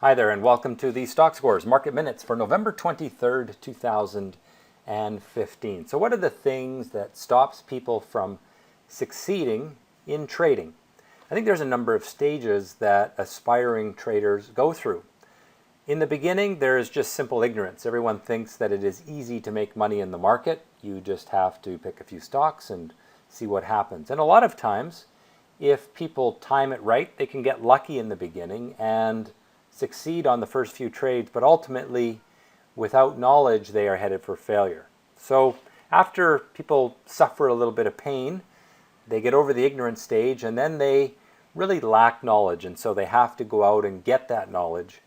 Hi there, and welcome to the Stockscores Market Minutes for November 23rd, 2015. So what are the things that stops people from succeeding in trading? I think there's a number of stages that aspiring traders go through. In the beginning, there is just simple ignorance. Everyone thinks that it is easy to make money in the market. You just have to pick a few stocks and see what happens. And a lot of times, if people time it right, they can get lucky in the beginning and succeed on the first few trades, but ultimately, without knowledge, they are headed for failure. So after people suffer a little bit of pain, they get over the ignorance stage, and then they really lack knowledge, and so they have to go out and get that knowledge.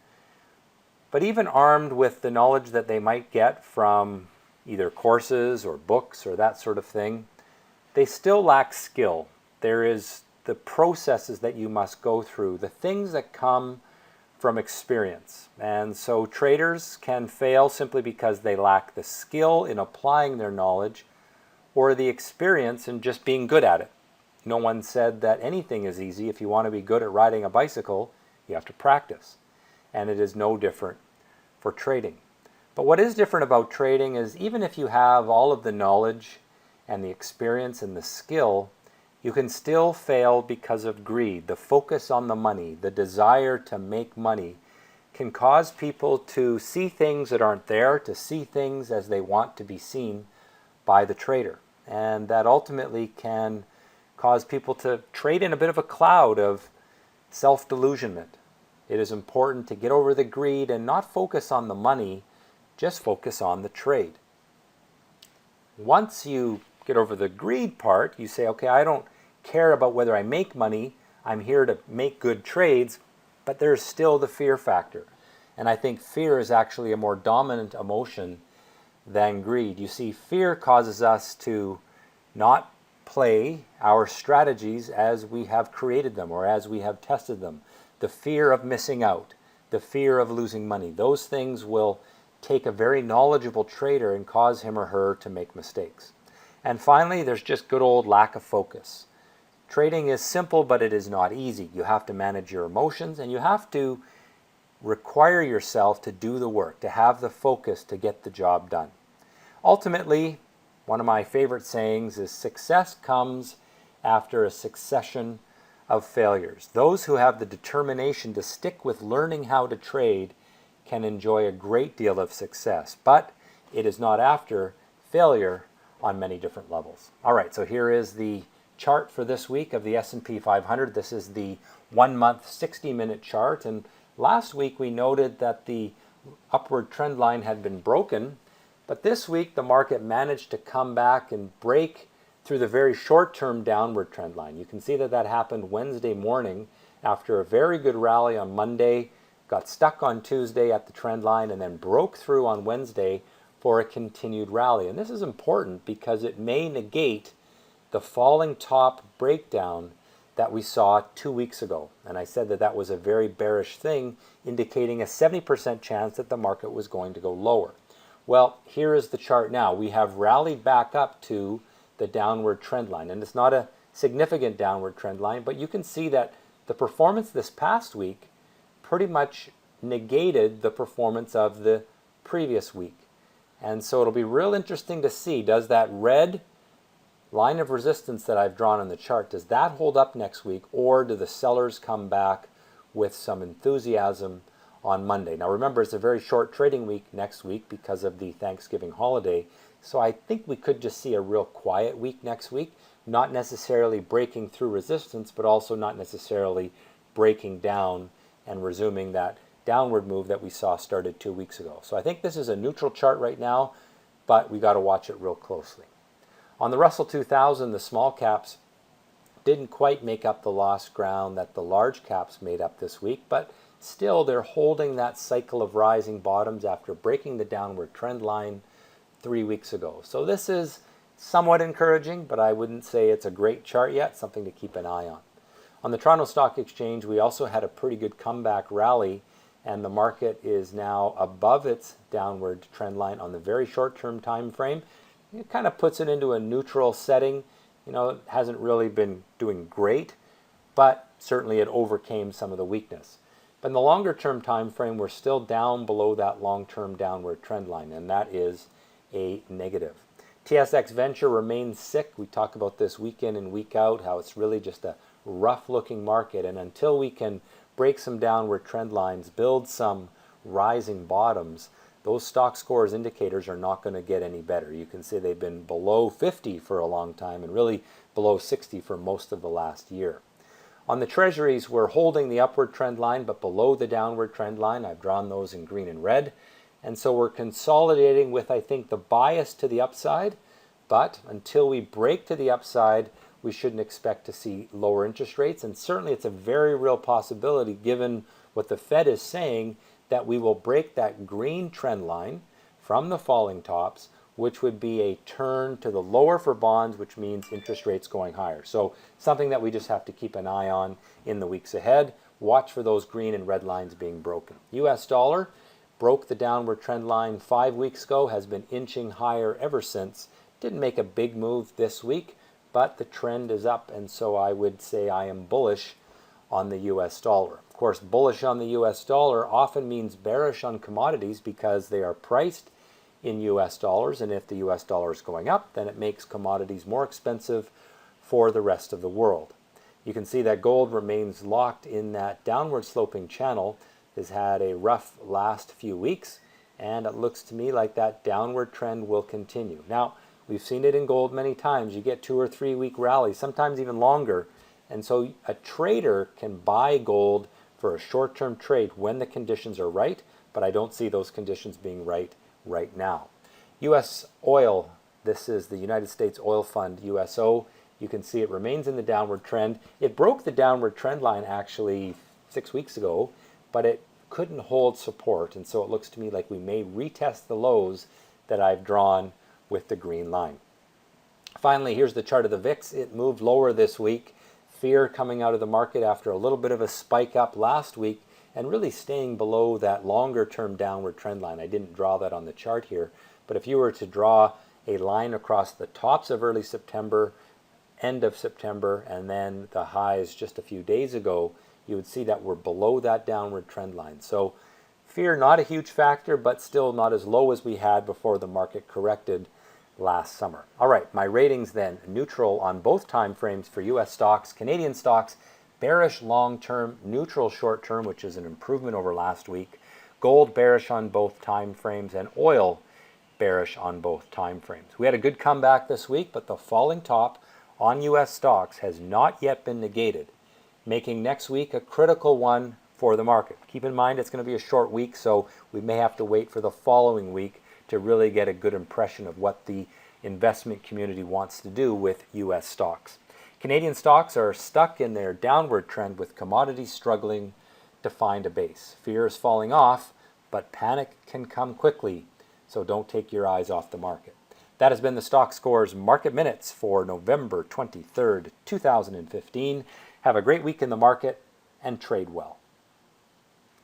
But even armed with the knowledge that they might get from either courses or books or that sort of thing, they still lack skill. There is the processes that you must go through, the things that come from experience. And so traders can fail simply because they lack the skill in applying their knowledge or the experience in just being good at it. No one said that anything is easy. If you want to be good at riding a bicycle, you have to practice. And it is no different for trading. But what is different about trading is even if you have all of the knowledge and the experience and the skill, you can still fail because of greed. The focus on the money, the desire to make money can cause people to see things that aren't there, to see things as they want to be seen by the trader. And that ultimately can cause people to trade in a bit of a cloud of self-delusionment. It is important to get over the greed and not focus on the money, just focus on the trade. Once you get over the greed part, you say, okay, I don't care about whether I make money, I'm here to make good trades, but there's still the fear factor. And I think fear is actually a more dominant emotion than greed. You see, fear causes us to not play our strategies as we have created them or as we have tested them. The fear of missing out, the fear of losing money, those things will take a very knowledgeable trader and cause him or her to make mistakes. And finally, there's just good old lack of focus. Trading is simple, but it is not easy. You have to manage your emotions, and you have to require yourself to do the work, to have the focus to get the job done. Ultimately, one of my favorite sayings is success comes after a succession of failures. Those who have the determination to stick with learning how to trade can enjoy a great deal of success, but it is not after failure on many different levels. All right, so here is the chart for this week of the S&P 500. This is the 1 month 60-minute chart, and last week we noted that the upward trend line had been broken, but this week the market managed to come back and break through the very short-term downward trend line. You can see that that happened Wednesday morning after a very good rally on Monday, got stuck on Tuesday at the trend line, and then broke through on Wednesday for a continued rally. And this is important because it may negate the falling top breakdown that we saw 2 weeks ago. And I said that that was a very bearish thing, indicating a 70% chance that the market was going to go lower. Well, here is the chart now. We have rallied back up to the downward trend line. And it's not a significant downward trend line, but you can see that the performance this past week pretty much negated the performance of the previous week. And so it'll be real interesting to see, does that red line of resistance that I've drawn on the chart, does that hold up next week, or do the sellers come back with some enthusiasm on Monday? Now remember, it's a very short trading week next week because of the Thanksgiving holiday, so I think we could just see a real quiet week next week, not necessarily breaking through resistance, but also not necessarily breaking down and resuming that downward move that we saw started 2 weeks ago. So I think this is a neutral chart right now, but we got to watch it real closely. On the Russell 2000, the small caps didn't quite make up the lost ground that the large caps made up this week, but still they're holding that cycle of rising bottoms after breaking the downward trend line 3 weeks ago. So this is somewhat encouraging, but I wouldn't say it's a great chart yet, something to keep an eye on. On the Toronto Stock Exchange, we also had a pretty good comeback rally, and the market is now above its downward trend line on the very short-term time frame. It kind of puts it into a neutral setting. You know, it hasn't really been doing great, but certainly it overcame some of the weakness. But in the longer term time frame, we're still down below that long-term downward trend line, and that is a negative. TSX Venture remains sick. We talk about this week in and week out, how it's really just a rough-looking market, and until we can break some downward trend lines, build some rising bottoms, those Stockscores indicators are not going to get any better. You can see they've been below 50 for a long time and really below 60 for most of the last year. On the Treasuries, we're holding the upward trend line but below the downward trend line. I've drawn those in green and red. And so we're consolidating with, I think, the bias to the upside. But until we break to the upside, we shouldn't expect to see lower interest rates. And certainly it's a very real possibility, given what the Fed is saying, that we will break that green trend line from the falling tops, which would be a turn to the lower for bonds, which means interest rates going higher. So something that we just have to keep an eye on in the weeks ahead. Watch for those green and red lines being broken. US dollar broke the downward trend line 5 weeks ago, has been inching higher ever since. Didn't make a big move this week, but the trend is up, and so I would say I am bullish on the US dollar. Of course, bullish on the US dollar often means bearish on commodities because they are priced in US dollars, and if the US dollar is going up, then it makes commodities more expensive for the rest of the world. You can see that gold remains locked in that downward sloping channel, has had a rough last few weeks, and it looks to me like that downward trend will continue. Now, we've seen it in gold many times. You get 2 or 3 week rallies, sometimes even longer, and so a trader can buy gold for a short-term trade when the conditions are right, but I don't see those conditions being right now. U.S. oil, this is the United States Oil Fund, USO. You can see it remains in the downward trend. It broke the downward trend line actually 6 weeks ago, but it couldn't hold support, and so it looks to me like we may retest the lows that I've drawn with the green line. Finally, here's the chart of the VIX. It moved lower this week. Fear coming out of the market after a little bit of a spike up last week and really staying below that longer term downward trend line. I didn't draw that on the chart here, but if you were to draw a line across the tops of early September, end of September, and then the highs just a few days ago, you would see that we're below that downward trend line. So fear not a huge factor, but still not as low as we had before the market corrected last summer. All right, my ratings then, neutral on both time frames for US stocks, Canadian stocks, bearish long-term, neutral short-term, which is an improvement over last week. Gold bearish on both time frames, and oil bearish on both time frames. We had a good comeback this week, but the falling top on US stocks has not yet been negated, making next week a critical one for the market. Keep in mind it's going to be a short week, so we may have to wait for the following week to really get a good impression of what the investment community wants to do with US stocks. Canadian stocks are stuck in their downward trend with commodities struggling to find a base. Fear is falling off, but panic can come quickly, so don't take your eyes off the market. That has been the Stockscores Market Minutes for November 23rd, 2015. Have a great week in the market and trade well.